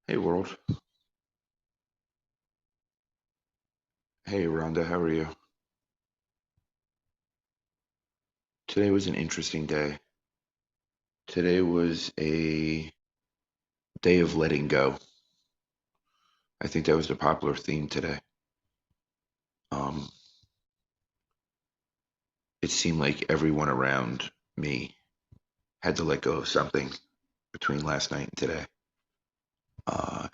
Hey world. Hey Rhonda, how are you? Today was an interesting day. Today was a day of letting go. I think that was the popular theme today. Um, it seemed like everyone around me had to let go of something between last night and today,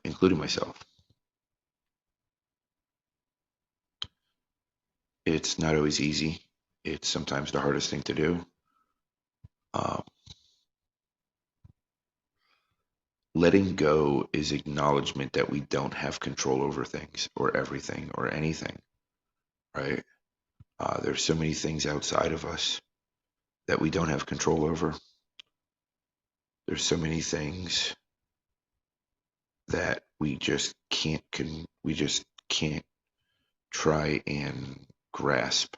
including myself. It's not always easy. It's sometimes the hardest thing to do. Um, Letting go is acknowledgement that we don't have control over things or everything or anything, right? There's so many things outside of us that we don't have control over. There's so many things that we just can't try and grasp.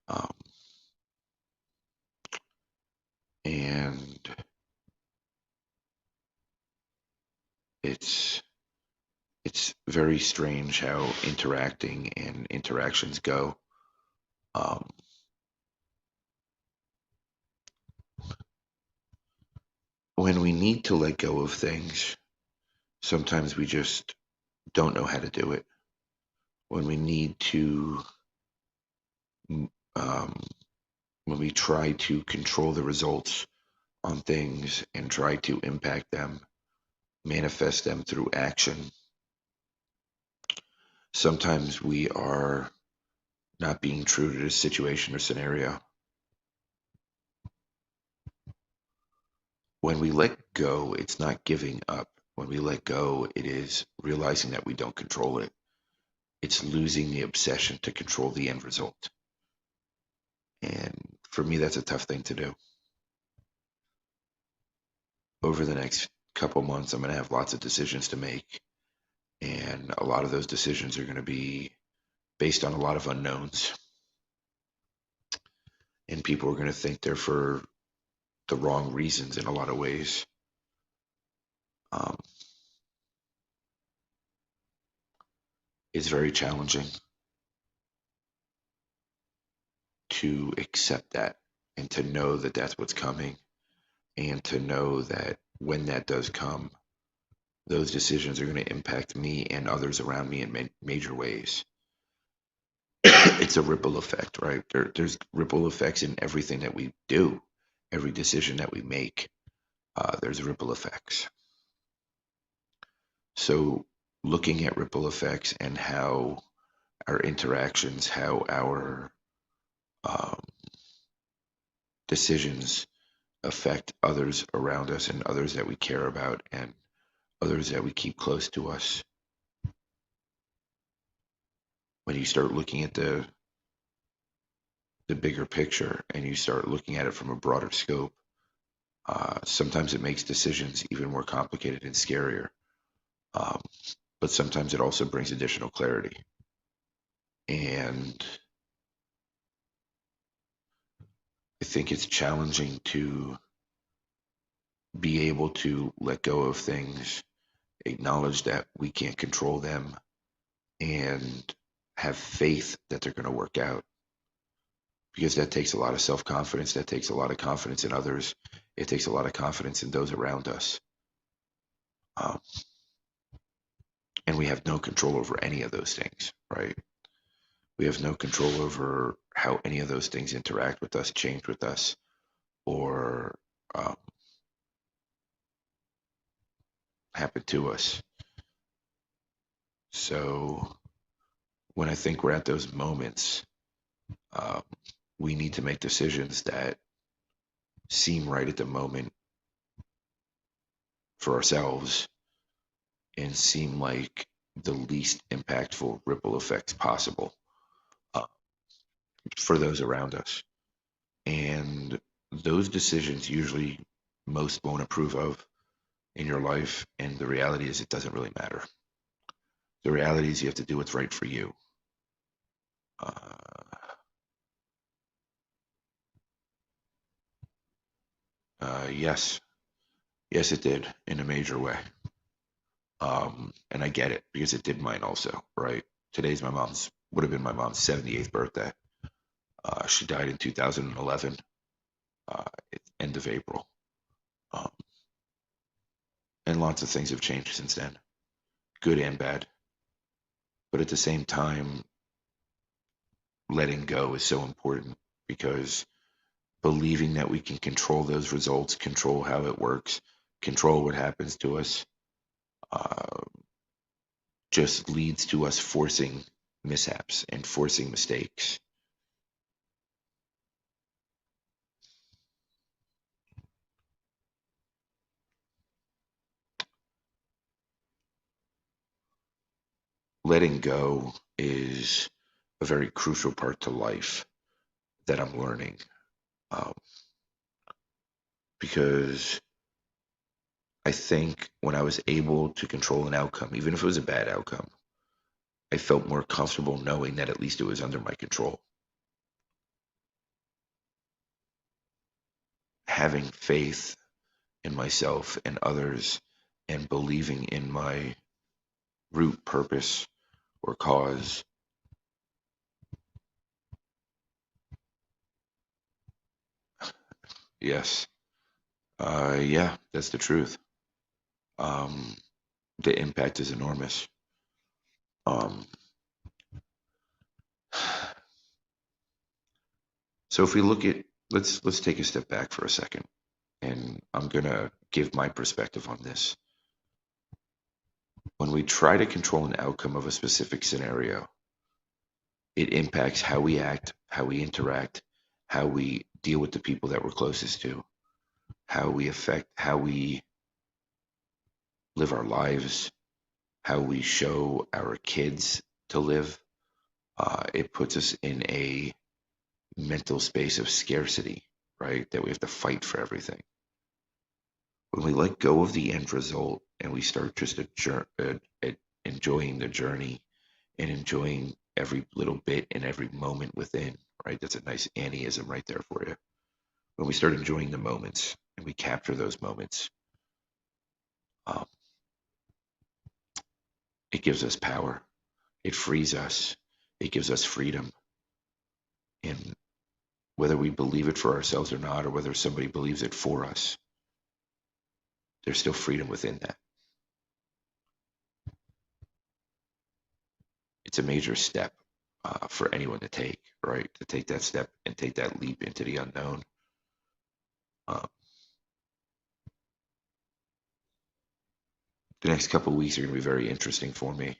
Um, and it's it's very strange how interacting and interactions go. Um, when we need to let go of things, sometimes we just don't know how to do it. When we need to, um, when we try to control the results on things and try to impact them, manifest them through action, sometimes we are not being true to the situation or scenario. When we let go, it's not giving up. When we let go, it is realizing that we don't control it. It's losing the obsession to control the end result. And for me, that's a tough thing to do. Over the next couple months, I'm going to have lots of decisions to make. And a lot of those decisions are going to be based on a lot of unknowns. And people are going to think they're for the wrong reasons in a lot of ways. Um, it's very challenging to accept that and to know that that's what's coming and to know that when that does come, those decisions are going to impact me and others around me in major ways. It's a ripple effect, right? There's ripple effects in everything that we do, every decision that we make. There's ripple effects. So, looking at ripple effects and how our interactions, how our um, decisions affect others around us and others that we care about and others that we keep close to us. When you start looking at the bigger picture and you start looking at it from a broader scope, sometimes it makes decisions even more complicated and scarier. Um, but sometimes it also brings additional clarity. And I think it's challenging to be able to let go of things, acknowledge that we can't control them, and have faith that they're going to work out. Because that takes a lot of self confidence. That takes a lot of confidence in others. It takes a lot of confidence in those around us. Um, and we have no control over any of those things, right? We have no control over how any of those things interact with us, change with us, or um, happen to us. So when I think we're at those moments, um, we need to make decisions that seem right at the moment for ourselves and seem like the least impactful ripple effects possible uh, for those around us. And those decisions usually most won't approve of in your life. And the reality is, it doesn't really matter. The reality is, you have to do what's right for you. Uh, yes, yes, it did in a major way. And I get it because it did mine also, right? Today's would have been my mom's 78th birthday. She died in 2011, end of April. Um, and lots of things have changed since then, good and bad. But at the same time, letting go is so important because believing that we can control those results, control how it works, control what happens to us, uh, just leads to us forcing mishaps and forcing mistakes. Letting go is a very crucial part to life that I'm learning, um, because I think when I was able to control an outcome, even if it was a bad outcome, I felt more comfortable knowing that at least it was under my control. Having faith in myself and others and believing in my root purpose or cause. Yes. Yeah, that's the truth. Um, the impact is enormous. Um, so if we look at, let's take a step back for a second, and I'm gonna give my perspective on this. When we try to control an outcome of a specific scenario, it impacts how we act, how we interact, how we deal with the people that we're closest to, how we live our lives, how we show our kids to live. It puts us in a mental space of scarcity, right? That we have to fight for everything. When we let go of the end result and we start just enjoying the journey and enjoying every little bit and every moment within, right? That's a nice Annieism right there for you. When we start enjoying the moments and we capture those moments, um, it gives us power. It frees us. It gives us freedom. And whether we believe it for ourselves or not, or whether somebody believes it for us, there's still freedom within that. It's a major step for anyone to take, right? To take that step and take that leap into the unknown. Um, the next couple of weeks are going to be very interesting for me.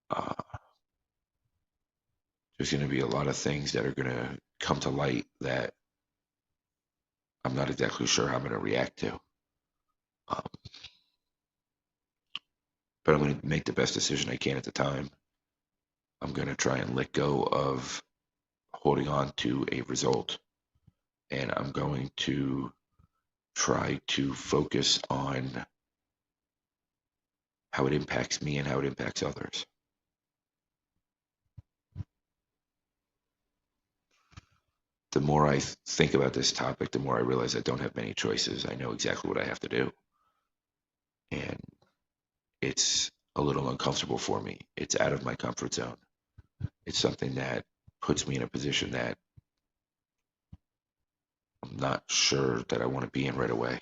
Uh, there's going to be a lot of things that are going to come to light that I'm not exactly sure how I'm going to react to. Um, but I'm going to make the best decision I can at the time. I'm going to try and let go of holding on to a result. And I'm going to try to focus on how it impacts me and how it impacts others. The more I think about this topic, the more I realize I don't have many choices. I know exactly what I have to do. And it's a little uncomfortable for me. It's out of my comfort zone. It's something that puts me in a position that I'm not sure that I want to be in right away.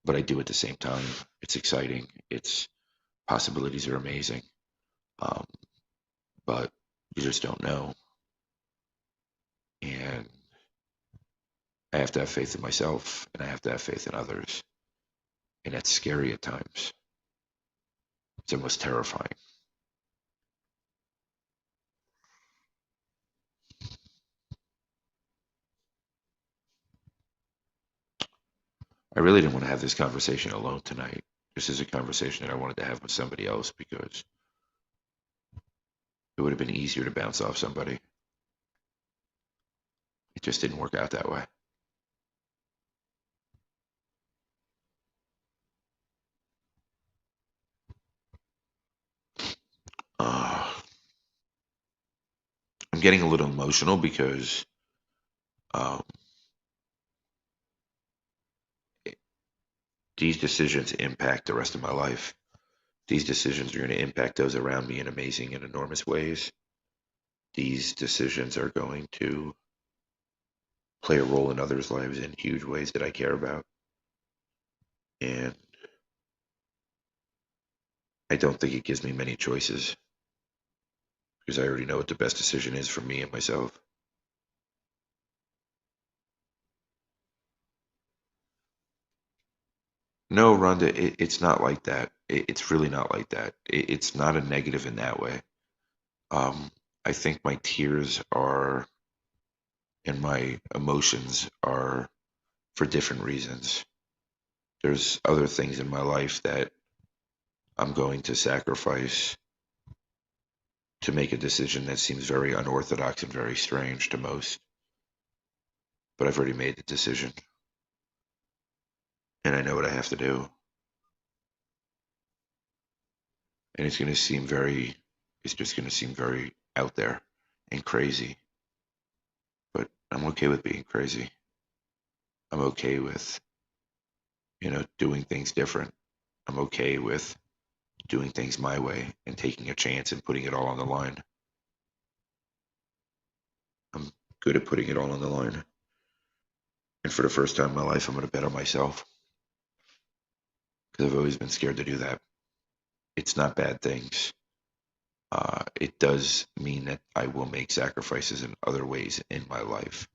But I do at the same time. It's exciting. Its possibilities are amazing. Um, but you just don't know. And I have to have faith in myself and I have to have faith in others. And that's scary at times. It's almost terrifying. I really didn't want to have this conversation alone tonight. This is a conversation that I wanted to have with somebody else because it would have been easier to bounce off somebody. It just didn't work out that way. Uh, I'm getting a little emotional because um, these decisions impact the rest of my life. These decisions are going to impact those around me in amazing and enormous ways. These decisions are going to play a role in others' lives in huge ways that I care about. And I don't think it gives me many choices because I already know what the best decision is for me and myself. No, Rhonda, it's not like that. It's really not like that. It's not a negative in that way. I think my tears are and my emotions are for different reasons. There's other things in my life that I'm going to sacrifice to make a decision that seems very unorthodox and very strange to most. But I've already made the decision. And I know what I have to do. And it's just going to seem very out there and crazy. But I'm okay with being crazy. I'm okay with, doing things different. I'm okay with doing things my way and taking a chance and putting it all on the line. I'm good at putting it all on the line. And for the first time in my life, I'm going to bet on myself. Because I've always been scared to do that. It's not bad things. It does mean that I will make sacrifices in other ways in my life.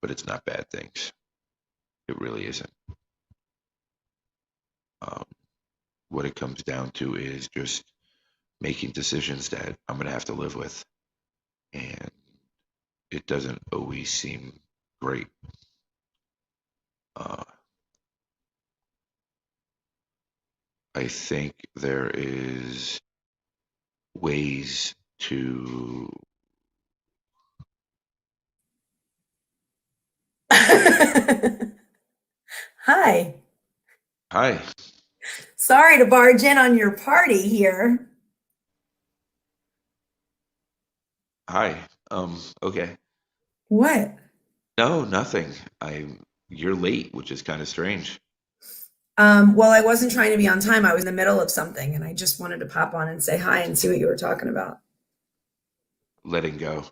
But it's not bad things. It really isn't. What it comes down to is just making decisions that I'm going to have to live with. And it doesn't always seem great. I think there is ways to Hi. Hi. Sorry to barge in on your party here. Hi. Okay. What? No, nothing. You're late, which is kind of strange. Well, I wasn't trying to be on time. I was in the middle of something and I just wanted to pop on and say hi and see what you were talking about. Letting go.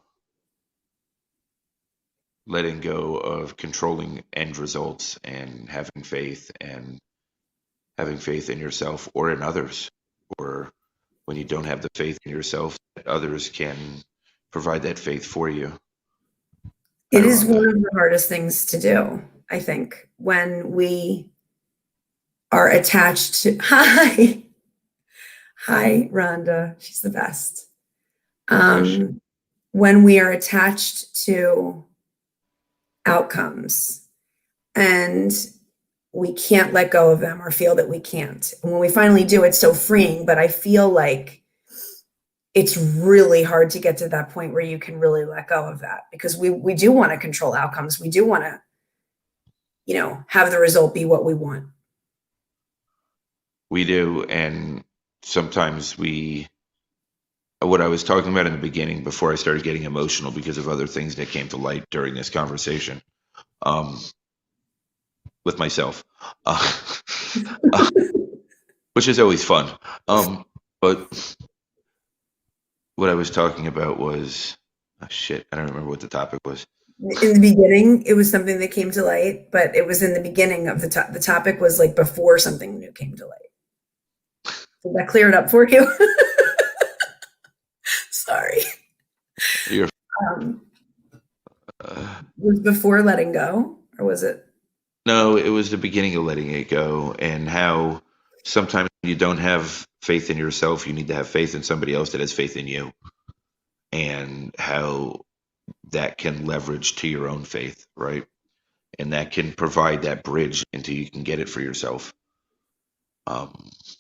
Letting go of controlling end results and having faith in yourself or in others. Or when you don't have the faith in yourself, that others can provide that faith for you. Hi, It is Rhonda. one of the hardest things to do, I think, when we are attached to, hi. Hi, Rhonda. She's the best. Gosh. When we are attached to outcomes and we can't let go of them or feel that we can't. And when we finally do, it's so freeing, but I feel like it's really hard to get to that point where you can really let go of that because we do want to control outcomes. We do want to, have the result be what we want. We do, and sometimes what I was talking about in the beginning before I started getting emotional because of other things that came to light during this conversation, with myself, uh, which is always fun. But what I was talking about was, oh shit, I don't remember what the topic was. In the beginning, it was something that came to light, but it was in the beginning of the topic was like before something new came to light. Did that clear it up for you? Sorry. You're, Um, was before letting go, or was it? no, it was the beginning of letting it go, and how sometimes when you don't have faith in yourself, you need to have faith in somebody else that has faith in you, and how that can leverage to your own faith, right? And that can provide that bridge until you can get it for yourself.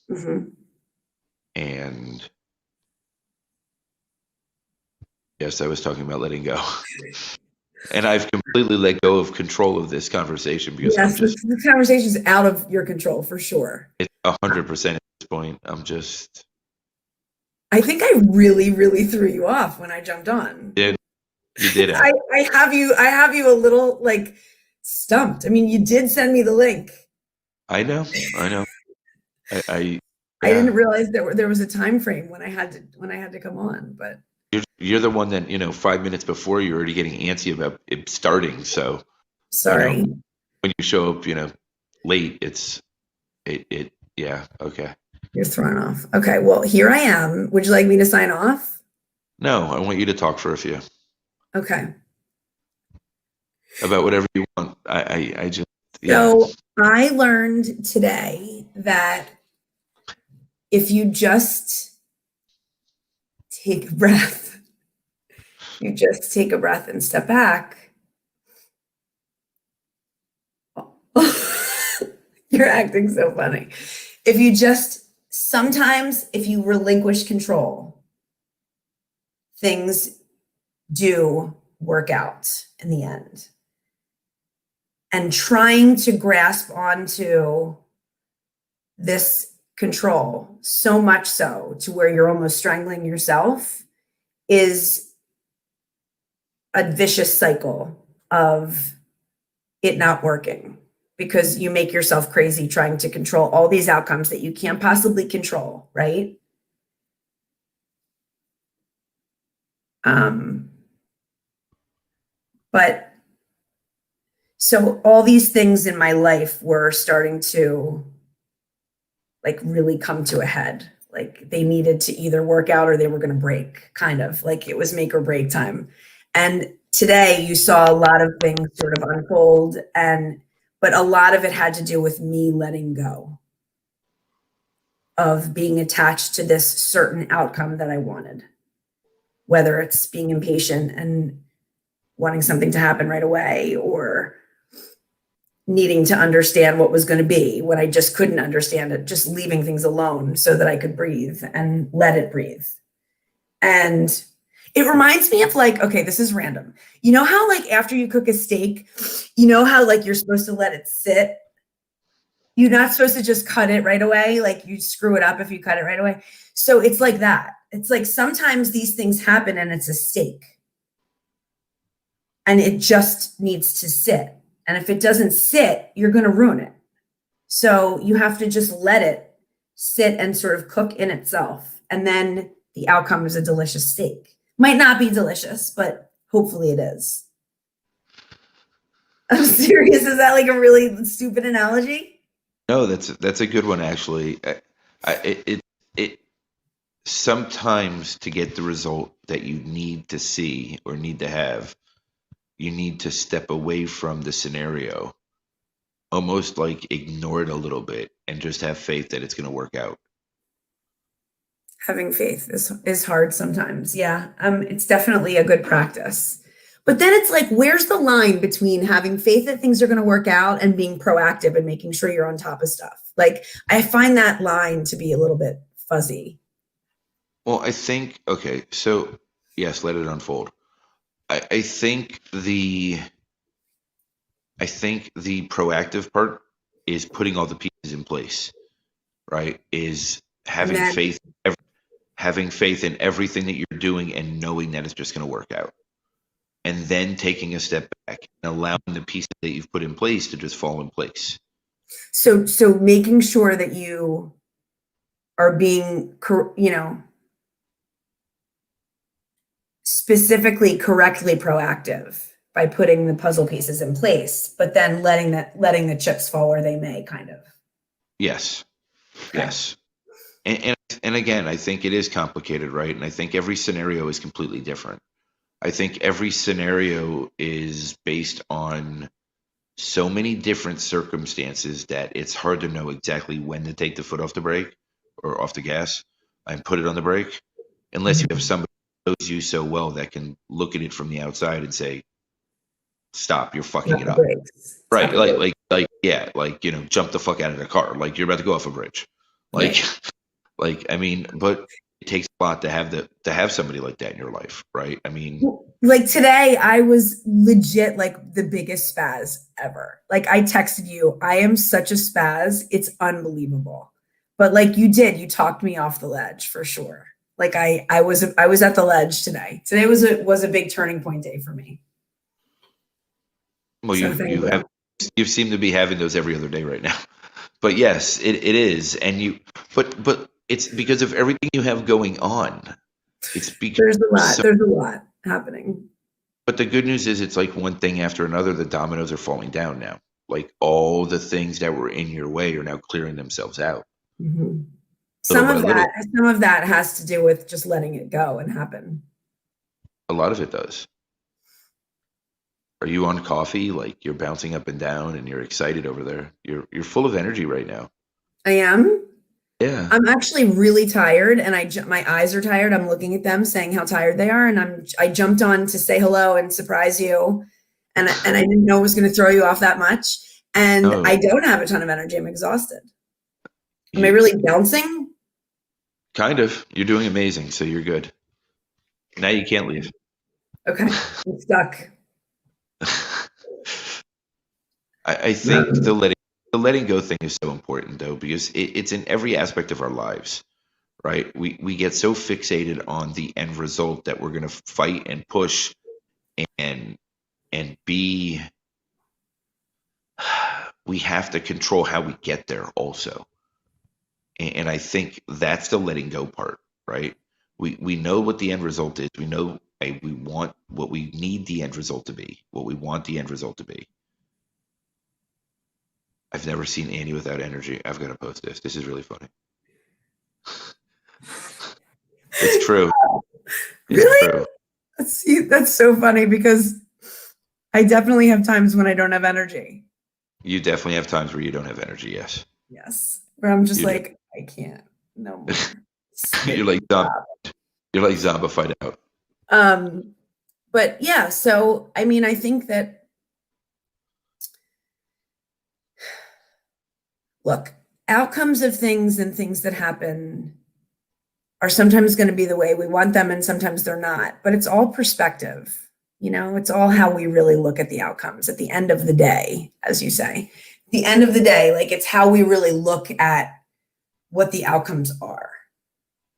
Mhm. And yes, I was talking about letting go. And I've completely let go of control of this conversation because I'm Yes, just, the conversation's out of your control for sure. it's 100% at this point. I'm just, I think I really, really threw you off when I jumped on. did you did it? I have you a little like stumped. I mean, you did send me the link. I know, I know. I I Yeah. didn't realize there was a time frame when I had to come on, but You're the one that, 5 minutes before you're already getting antsy about it starting. So, you know, sorry. when you show up, late, yeah, okay. You're thrown off. Okay, well, here I am. Would you like me to sign off? No, I want you to talk for a few Okay. about whatever you want. I just, yeah. So I learned today that if you just take a breath, you just take a breath and step back. You're acting so funny. Sometimes if you relinquish control, things do work out in the end. And trying to grasp onto this control so much so to where you're almost strangling yourself is a vicious cycle of it not working, because you make yourself crazy trying to control all these outcomes that you can't possibly control, right? But so all these things in my life were starting to like really come to a head. Like they needed to either work out or they were going to break, kind of like it was make or break time. And today you saw a lot of things sort of unfold, but a lot of it had to do with me letting go of being attached to this certain outcome that I wanted, whether it's being impatient and wanting something to happen right away, or needing to understand what was going to be when I just couldn't understand it, just leaving things alone so that I could breathe and let it breathe. And it reminds me of like, okay, this is random. You know how like after you cook a steak, you know how like you're supposed to let it sit? You're not supposed to just cut it right away. Like you screw it up if you cut it right away. So it's like that. It's like sometimes these things happen and it's a steak. And it just needs to sit. And if it doesn't sit, you're going to ruin it. So you have to just let it sit and sort of cook in itself. And then the outcome is a delicious steak. Might not be delicious, but hopefully it is. I'm serious. Is that like a really stupid analogy? No, that's a good one, actually. It sometimes to get the result that you need to see or need to have, you need to step away from the scenario, almost like ignore it a little bit and just have faith that it's going to work out. Having faith is hard sometimes. Yeah. It's definitely a good practice. But then it's like, where's the line between having faith that things are going to work out and being proactive and making sure you're on top of stuff? Like, I find that line to be a little bit fuzzy. Well, I think, okay, so yes, let it unfold. I think the proactive part is putting all the pieces in place, right? Is having Then, faith in everything that you're doing and knowing that it's just going to work out. And then taking a step back and allowing the pieces that you've put in place to just fall in place. so making sure that you are being, specifically correctly proactive by putting the puzzle pieces in place, but then letting the chips fall where they may, kind of. Yes. Okay. Yes. And again, I think it is complicated, right? And I think every scenario is completely different. I think every scenario is based on so many different circumstances that it's hard to know exactly when to take the foot off the brake or off the gas and put it on the brake, unless you have somebody who knows you so well that can look at it from the outside and say, stop, you're fucking it up. Right. Like, yeah, like, jump the fuck out of the car. Like you're about to go off a bridge. Like, Right. like, I mean, but it takes a lot to have somebody like that in your life, right? I mean, like today I was legit like the biggest spaz ever. Like I texted you, I am such a spaz. It's unbelievable. But like you talked me off the ledge for sure. Like I was at the ledge today. Today was a big turning point day for me. well, So thank you. you seem to be having those every other day right now. But yes, it is. And but It's because of everything you have going on. It's because There's a lot happening. but the good news is it's like one thing after another, the dominoes are falling down now. Like all the things that were in your way are now clearing themselves out. Mm-hmm. Little by little. Some of that has to do with just letting it go and happen. A lot of it does. Are you on coffee? Like you're bouncing up and down and you're excited over there. You're full of energy right now. I am. Yeah. I'm actually really tired, and my eyes are tired. I'm looking at them, saying how tired they are, and I jumped on to say hello and surprise you, and I didn't know it was going to throw you off that much. And I don't have a ton of energy. I'm exhausted. Am I really bouncing? Kind of. You're doing amazing, so you're good. Now you can't leave. Okay, I'm stuck. I think the letting go thing is so important though, because it's in every aspect of our lives, right? We get so fixated on the end result that we're going to fight and push and be. We have to control how we get there also, and I think that's the letting go part, right? We know what the end result is. We know we want what we need the end result to be, what we want the end result to be. I've never seen Annie without energy. I've got to post this. This is really funny. It's true. It's really? True. That's so funny because I definitely have times when I don't have energy. You definitely have times where you don't have energy, yes. Yes. Where I'm just like, I can't. No more. You're like zombified out. But yeah, so I mean, I think that look, outcomes of things and things that happen are sometimes going to be the way we want them and sometimes they're not, but it's all perspective. It's all how we really look at the outcomes at the end of the day, as you say. At the end of the day, like it's how we really look at what the outcomes are.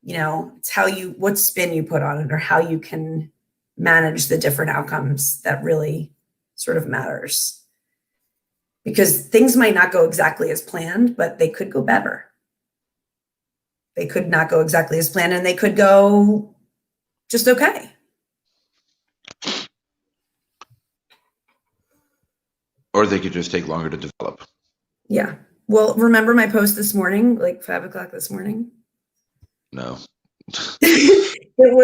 It's what spin you put on it or how you can manage the different outcomes that really sort of matters. Because things might not go exactly as planned, but they could go better. They could not go exactly as planned and they could go just okay. Or they could just take longer to develop. Yeah. Well, remember my post this morning, like 5 o'clock this morning? No. It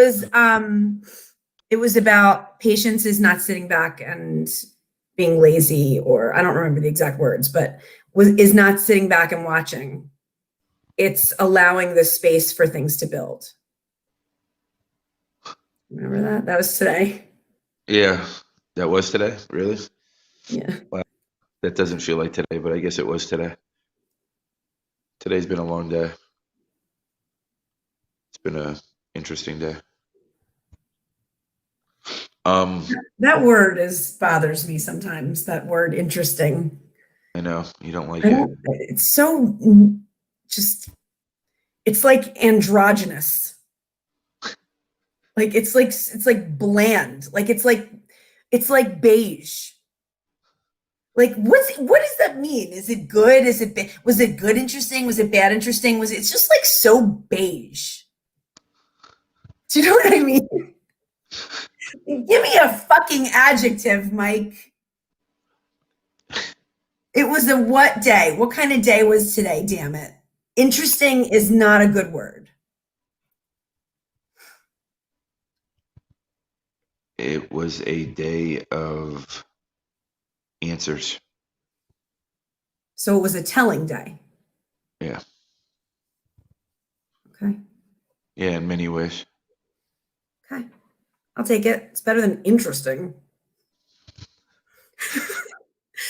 was about patience is not sitting back and being lazy, or I don't remember the exact words, but is not sitting back and watching. It's allowing the space for things to build. Remember that? That was today. Yeah, that was today. Really? Yeah. Wow. That doesn't feel like today, but I guess it was today. Today's been a long day. It's been an interesting day. That word bothers me sometimes. That word, interesting. I know you don't like it. It's so it's like androgynous. Like it's like bland. Like it's like beige. Like what does that mean? Is it good? Was it good interesting? Was it bad interesting? It's just like so beige. Do you know what I mean? Give me a fucking adjective, Mike. It was a what day? What kind of day was today? Damn it. Interesting is not a good word. It was a day of answers. So it was a telling day. Yeah. Okay. Yeah, in many ways. Okay. I'll take it. It's better than interesting.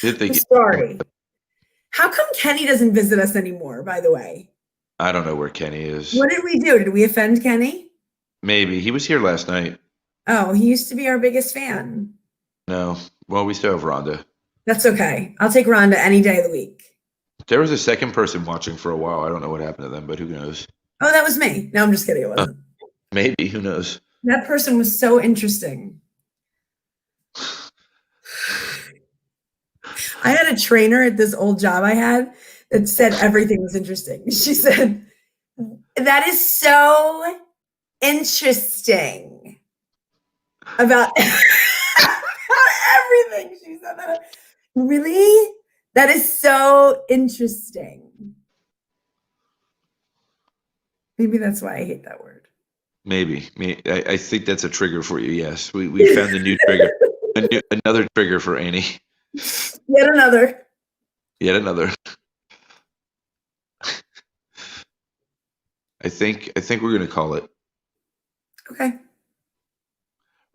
I'm sorry. How come Kenny doesn't visit us anymore, by the way? I don't know where Kenny is. What did we do? Did we offend Kenny? Maybe. He was here last night. Oh, he used to be our biggest fan. No. Well, we still have Rhonda. That's okay. I'll take Rhonda any day of the week. There was a second person watching for a while. I don't know what happened to them, but who knows? Oh, that was me. No, I'm just kidding. It wasn't. Maybe. Who knows? That person was so interesting. I had a trainer at this old job I had that said everything was interesting. She said, That is so interesting about, about everything she said. That really, that is so interesting. Maybe that's why I hate that word. Maybe. I think that's a trigger for you. Yes, we found a new trigger, another trigger for Annie. Yet another. Yet another. I think we're gonna call it. Okay.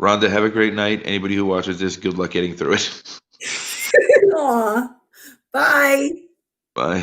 Rhonda, have a great night. Anybody who watches this, good luck getting through it. Aw. Bye. Bye.